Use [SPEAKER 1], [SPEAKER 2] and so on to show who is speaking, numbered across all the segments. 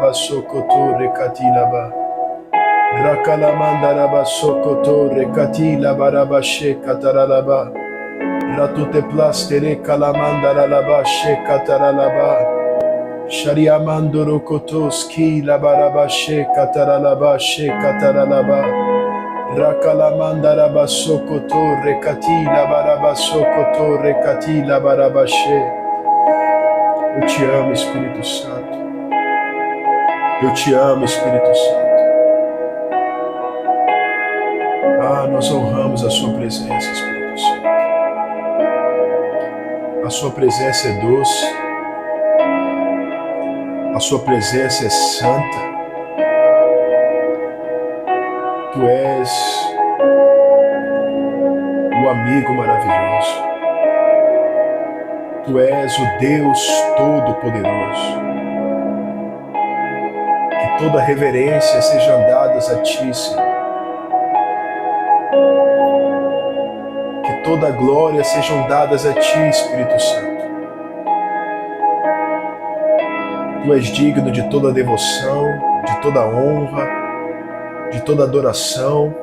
[SPEAKER 1] raba sokoto rekatilaba. Rakalamanda raba sokoto rekatilaba raba shekataralaba. Ratute plastere kalamanda raba shekataralaba. Shariamando rokotoski labaraba shekataralaba shekataralaba. Rakalamanda raba sokoto rekati labaraba sokoto rekati labaraba she. Eu te amo, Espírito Santo. Eu te amo, Espírito Santo. Ah, nós honramos a sua presença, Espírito Santo. A sua presença é doce. A sua presença é santa. Tu és o amigo maravilhoso. Tu és o Deus Todo-Poderoso. Que toda reverência seja dada a Ti, Senhor. Que toda glória sejam dadas a Ti, Espírito Santo. Tu és digno de toda devoção, de toda honra, de toda adoração.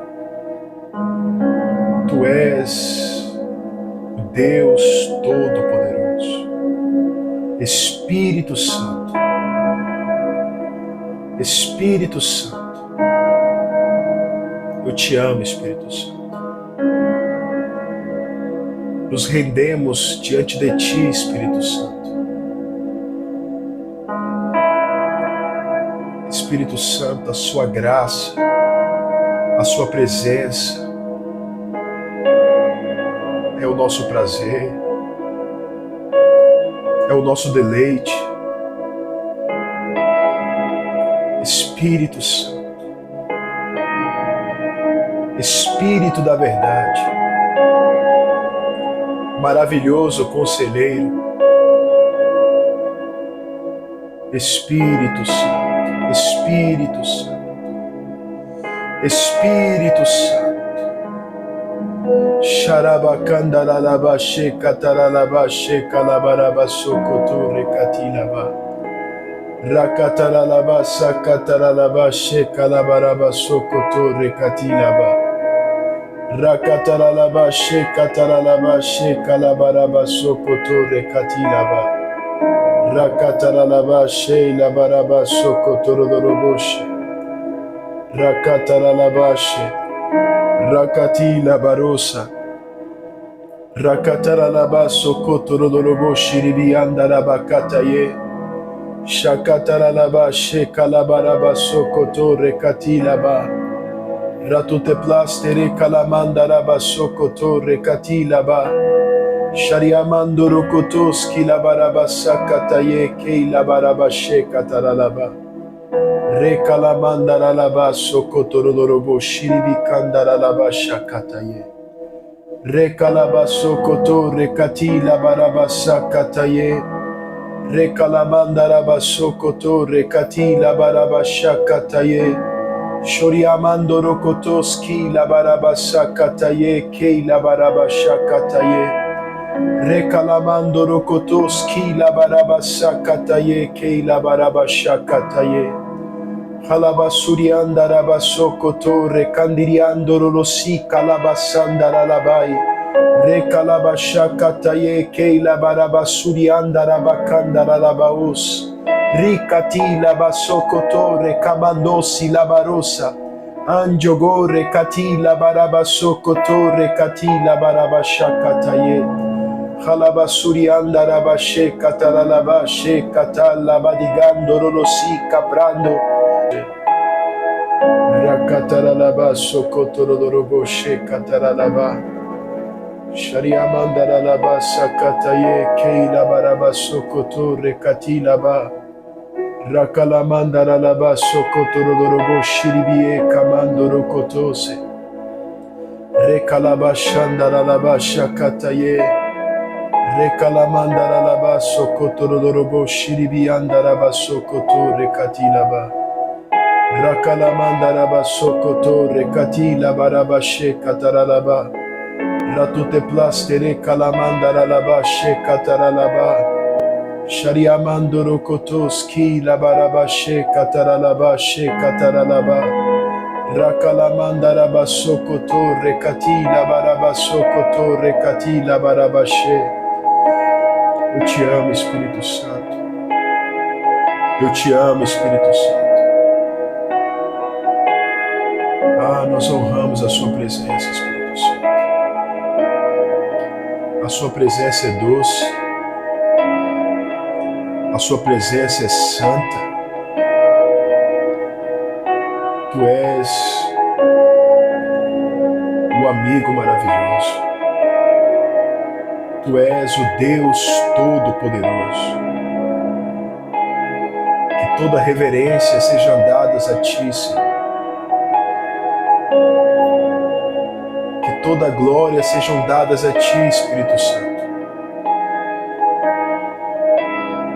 [SPEAKER 1] Tu és o Deus Todo-Poderoso. Espírito Santo. Espírito Santo. Eu te amo, Espírito Santo. Nos rendemos diante de Ti, Espírito Santo. Espírito Santo, a sua graça, a sua presença é o nosso prazer, é o nosso deleite. Espírito Santo, Espírito da verdade, maravilhoso conselheiro, Espírito Santo. Espírito Santo, Espírito Santo, Xarabacandaralaba, Shekataralaba, Shekalabaraba, Sokoto, Rekatilaba, Rakataralaba, Sakataralaba, Shekalabaraba, Sokoto, Rekatilaba, Rakataralaba, Shekataralaba, Shekalabaraba, Sokoto, Rekatilaba. Rakataralaba sheila baraba sokotorodoroboshe. Rakataralabashe. Rakatila barosa. Rakataralaba sokotorodoroboshi ribiandarabakataye. Shakataralaba shekalabaraba sokoto rekatilaba. Ratute plastere kalamandaraba sokoto rekatilaba. Shariamando rokotoski la baraba sakataye kei la baraba shekataralaba. Rekalamandalaba sokotorodorobo shiribi kandaralaba shakataye. Rekalaba sokoto rekati la baraba sakataye. Rekalamandaraba sokoto rekati la baraba shakataye. Shoriamando rokotoski la baraba sakataye kei la baraba shakataye. Rekalamando rokotoski la baraba sakataye kei la baraba shakataye. Halabasurianda raba sokoto rekandiriando rolosi kalabasanda lalabai. Rekalaba shakataye kei la baraba surianda rabakanda lalabaus. Rikati la basokoto rekamandosi la barosa. Anjogo rekati la baraba sokoto rekati la baraba shakataye. Halabasuri andaraba shekataralaba shekatalaba digando rolosi caprando. Rakataralaba sokotorodorobo shekataralaba. Shariamandaralaba sakataye keila baraba sokoto rekatilaba. Rakalamandaralaba sokotorodorobo shiribie kamando rokotose. Rekalaba shandaralaba shakataye. Rekalamandaralaba sokotorodorobo shiribiandaraba sokoto rekatilaba. Rakalamandaraba sokoto rekatilaba raba shekataralaba. Ratute plastere kalamandaralaba shekataralaba. Shariamando rokotoski la barabashe kataralabashe kataralaba. Rakalamanda rabasokoto rekati la barabasokoto rekati la barabashe. Eu te amo, Espírito Santo. Eu te amo, Espírito Santo. Ah, nós honramos a sua presença, Espírito Santo. A sua presença é doce. A sua presença é santa. Tu és o amigo maravilhoso. Tu és o Deus Todo-Poderoso. Que toda reverência seja dada a Ti, Senhor. Que toda glória sejam dadas a Ti, Espírito Santo.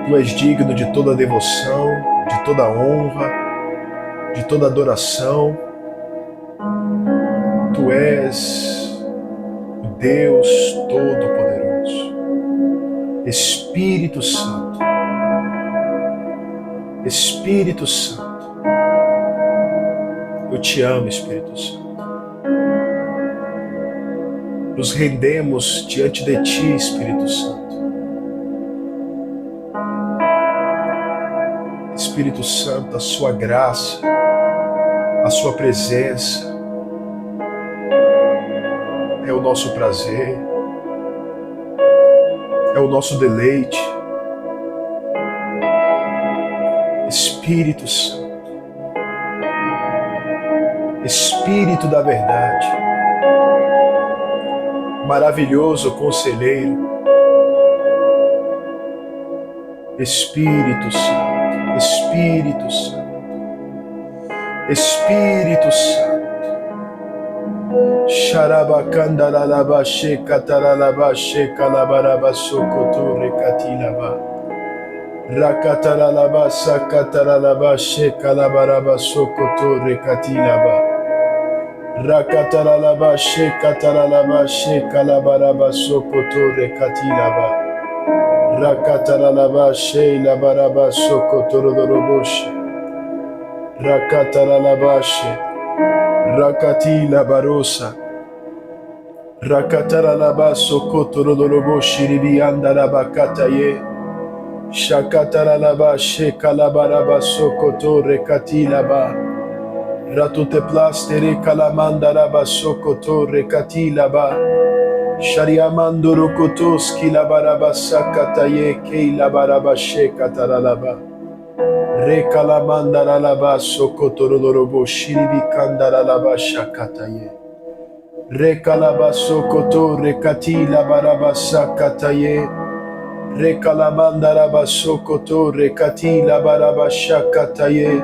[SPEAKER 1] Tu és digno de toda devoção, de toda honra, de toda adoração. Tu és o Deus Todo-Poderoso. Espírito Santo. Espírito Santo. Eu te amo, Espírito Santo. Nos rendemos diante de Ti, Espírito Santo. Espírito Santo, a sua graça, a sua presença é o nosso prazer, é o nosso deleite. Espírito Santo, Espírito da verdade, maravilhoso conselheiro, Espírito Santo, Espírito Santo, Espírito Santo. Xarabacandaralabashe cataralabashe calabarabasocotorre catilaba. Rakataralabasa cataralabashe calabarabasocotorre catilaba. Rakataralabashe cataralabashe calabarabasocotorre catilaba. Rakataralabashe labarabasocotoroboshe. Rakataralabashe Rakati labarosa. Rakataralabasocotoroboshe ribiandarabakataye. Shakataralabashe calabarabasocotorre catilaba. Ratuteplastere calamandarabasocotorre catilaba. Shariamando rokotoski labarabasakataye kei labarabashe kataralaba. Rekalamandaralaba sokotorolobo shiribi kandaralaba shakataye. Rekalaba sokoto rekati labarabasakataye. Rekalamandaraba sokoto rekati labarabashakataye.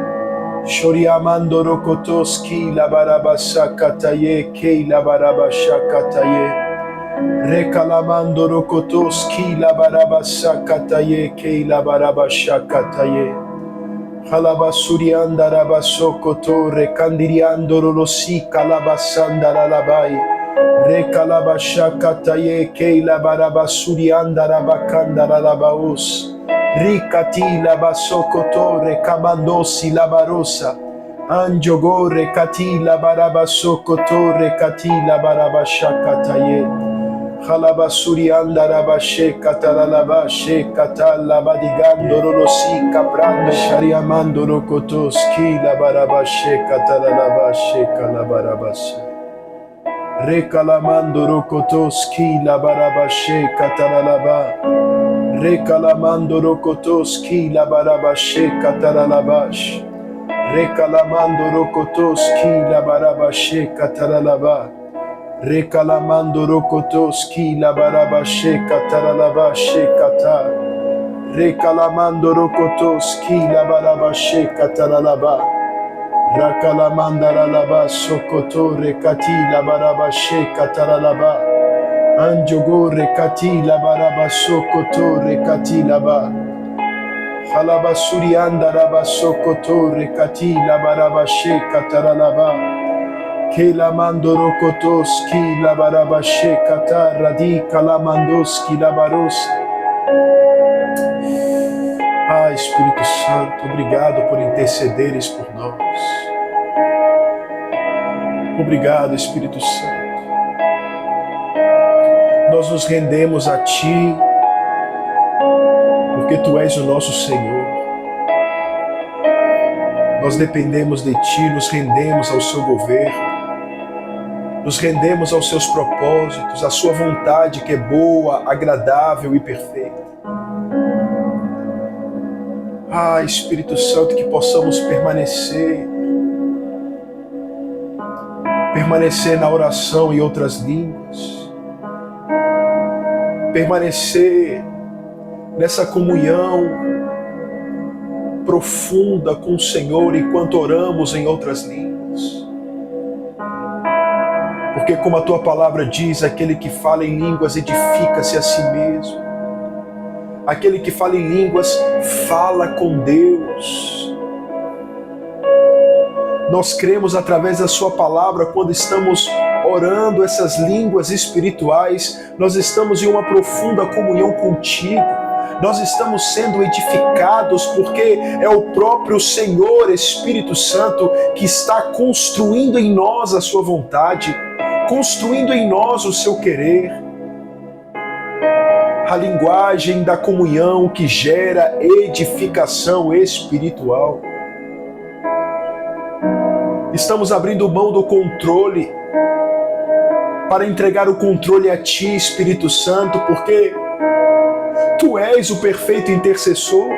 [SPEAKER 1] Shoriamando rokotoski labarabasakataye kei labarabashakataye. Rekalamando rokotoski la barabasakataye kei la barabashakataye. Halabasurianda rabasokoto rekandiriando rolosi kalabasanda ralabai. Rekalabashakataye kei la barabasurianda rabakanda ralabaus. Rikati la basokoto rekamandosi la barosa. Anjogo rekati la barabasokoto rekati la barabashakataye. Halabasurianda rabashe kataralabashe katalabadigando rolosi caprando shariamando rokotoski la barabashe kataralabashe kalabarabashe. Rekalamando rokotoski la barabashe kataralaba. Rekalamando rokotoski la barabashe kataralabash. Rekalamando rokotoski la barabashe kataralaba. Rekalamando rokotoski la barabashe kataralabashe katar. Rekalamando rokotoski la barabashe kataralaba. Rakalamanda sokoto rekati la barabashe kataralaba. Anjogo rekati la barabasokoto rekati laba. Halabasurianda rabasokoto rekati la barabashe kataralaba. Kelamando rokotoski la barabashe katar radi kalamandoski la barosa. Espírito Santo, obrigado por intercederes por nós. Obrigado, Espírito Santo. Nós nos rendemos a Ti, porque Tu és o nosso Senhor. Nós dependemos de Ti, nos rendemos ao Seu governo, nos rendemos aos Seus propósitos, à Sua vontade que é boa, agradável e perfeita. Espírito Santo, que possamos permanecer na oração em outras línguas, permanecer nessa comunhão profunda com o Senhor enquanto oramos em outras línguas. Porque como a Tua palavra diz, aquele que fala em línguas edifica-se a si mesmo. Aquele que fala em línguas fala com Deus. Nós cremos através da Sua palavra, quando estamos orando essas línguas espirituais, nós estamos em uma profunda comunhão contigo. Nós estamos sendo edificados porque é o próprio Senhor Espírito Santo que está construindo em nós a Sua vontade, construindo em nós o Seu querer. A linguagem da comunhão que gera edificação espiritual. Estamos abrindo mão do controle para entregar o controle a Ti, Espírito Santo, porque Tu és o perfeito intercessor.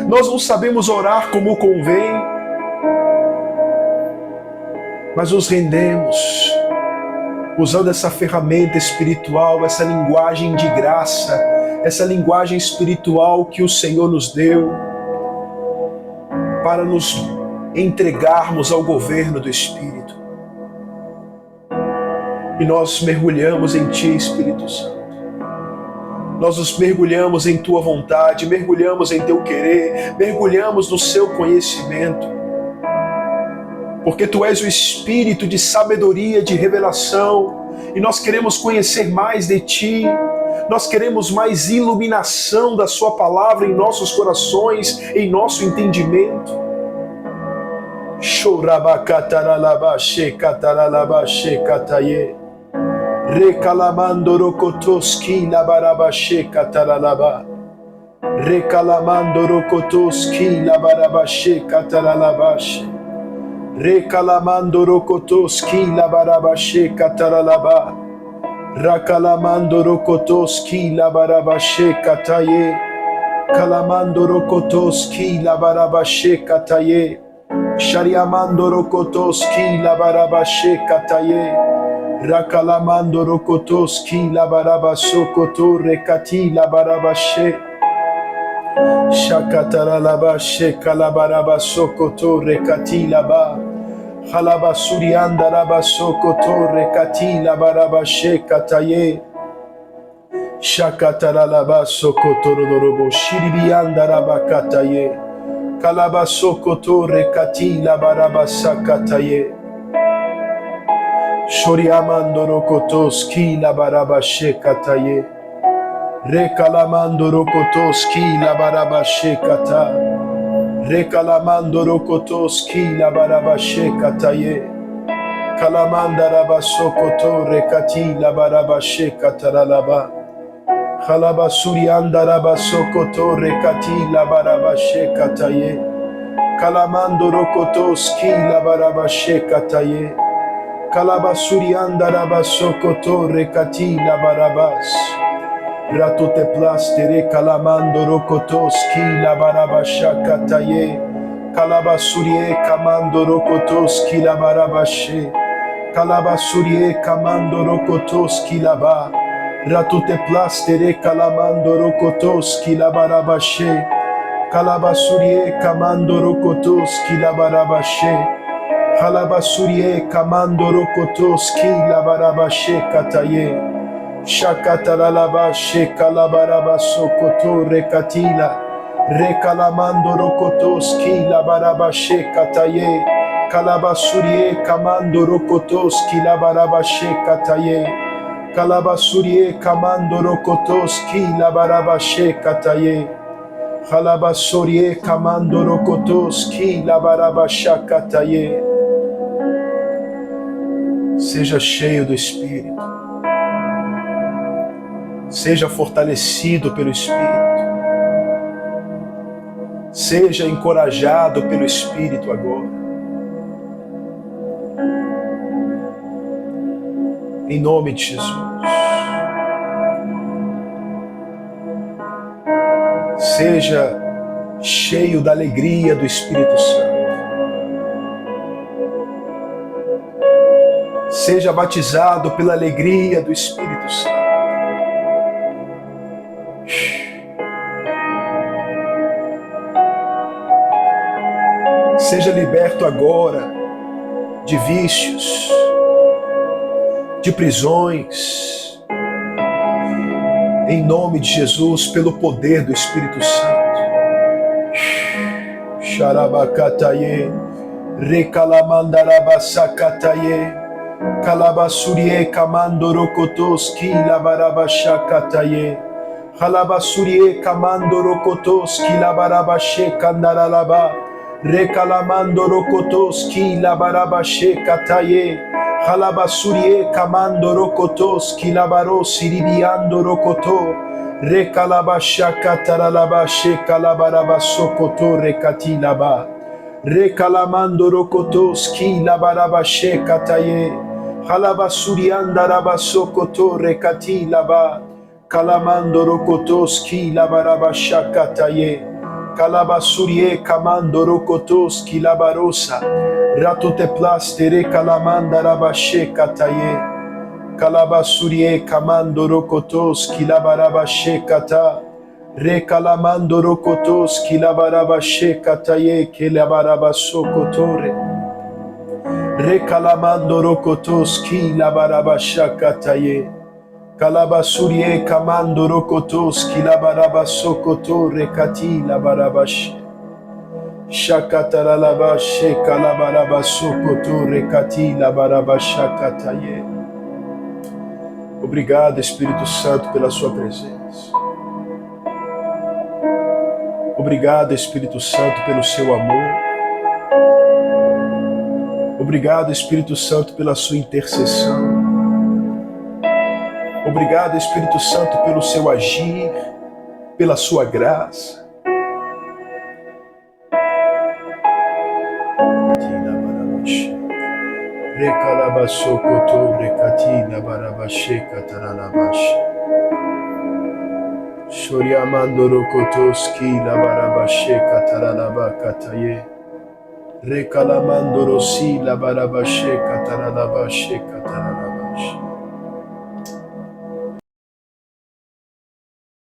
[SPEAKER 1] Nós não sabemos orar como convém, mas nos rendemos usando essa ferramenta espiritual, essa linguagem de graça, essa linguagem espiritual que o Senhor nos deu para nos entregarmos ao governo do Espírito. E nós mergulhamos em Ti, Espírito Santo. Nós nos mergulhamos em Tua vontade, mergulhamos em Teu querer, mergulhamos no Seu conhecimento. Porque Tu és o Espírito de sabedoria, de revelação, e nós queremos conhecer mais de Ti, nós queremos mais iluminação da Sua palavra em nossos corações, em nosso entendimento. Chorabakataralabaxe kataralabaxe kataye, Recalamandorokotoski labarabaxe kataralaba, Recalamandorokotoski labarabaxe kataralabaxe, Recalamandorokotoski labarabaxe kataralaba, Rakalamandorokotoski labarabaxe kataye, Kalamandorokotoski labarabaxe kataye, Shariamandorokotoski labarabaxe kataye, Rakalamandorokotoski labarabasokoto rekati labarabashe, Shakataralabashe kalabarabasokoto rekati laba, Halabasuriandarabasokoto rekati labarabashe kataye, Shakataralabasokoto rodorobo shiribiandarabakataye, Kalabasokoto rekati labarabasakataye, Shoriamandorokotoski labarabashe kataye, Rekalamandorokotoski labarabashe kata, Rekalamandorokotoski labarabashe kataye, Kalamandarabasokoto rekati labarabashe kataralaba, Halabasuriandarabasokoto rekati labarabashe kataye, Kalamandorokotoski labarabashe kataye, Kalabasuriandarabasokoto rekati labarabas, Ratute plastere kalamandorokotoski labarabasha kataye, Kalabasurie kamandorokotoski labarabashe, Kalabasurie kamandorokotoski laba, Ratute plastere kalamandorokotoski labarabashe, Kalabasurie kamandorokotoski labarabashe, Halabasurie kamandorokotoski labarabashe kataye, Shakataralabashe kalabarabasokoto rekatila, Rekalamandorokotoski labarabashe kataye, Kalabasurie kamandorokotoski labarabashe kataye, Kalabasurie kamandorokotoski labarabashe kataye, Halabasorie kamandorokotos ki labarabashakataye. Seja cheio do Espírito. Seja fortalecido pelo Espírito. Seja encorajado pelo Espírito agora. Em nome de Jesus. Seja cheio da alegria do Espírito Santo. Seja batizado pela alegria do Espírito Santo. Seja liberto agora de vícios, de prisões, em nome de Jesus, pelo poder do Espírito Santo. Xarabacataye, recalamandarabasacataye, calabasurie camandorocotoski labarabashacataye, calabasurie camandorocotoski labarabashecandaralaba, recalamandorocotoski labarabashecataye, calabasurie camandorocotoski labarosiribiandorocoto, Rekalabashakataralabashekalabarabasoko rekatilaba. Rekalamandorokotoski labarabashekataye. Halabasuriandarabasoko rekatilaba. Kalamandorokotoski labarabashakataye. Kalabasurie kamandorokotoski labarosa. Ratoteplaste rekalamandarabashekataye. Kalabasurie kamandorokotoski labarabashekata. Rekalamandorokotoski labarabashekataye kelabarabasokotore. Rekalamandorokotoski labarabashakataye. Kalabasurie kamandorokotoski labarabasokotore kati labarabashe. Shakataralabashe kalabarabasokotore kati labarabashakataye. Obrigado, Espírito Santo, pela sua presença. Obrigado, Espírito Santo, pelo seu amor. Obrigado, Espírito Santo, pela sua intercessão. Obrigado, Espírito Santo, pelo seu agir, pela sua graça. Recalabasocoto, recatina, barabacheca, taralabache. Shoriamandorokotoski, labarabacheca, taralabacataye. Recalamandorosi, labarabacheca, taralabacheca, taralabache.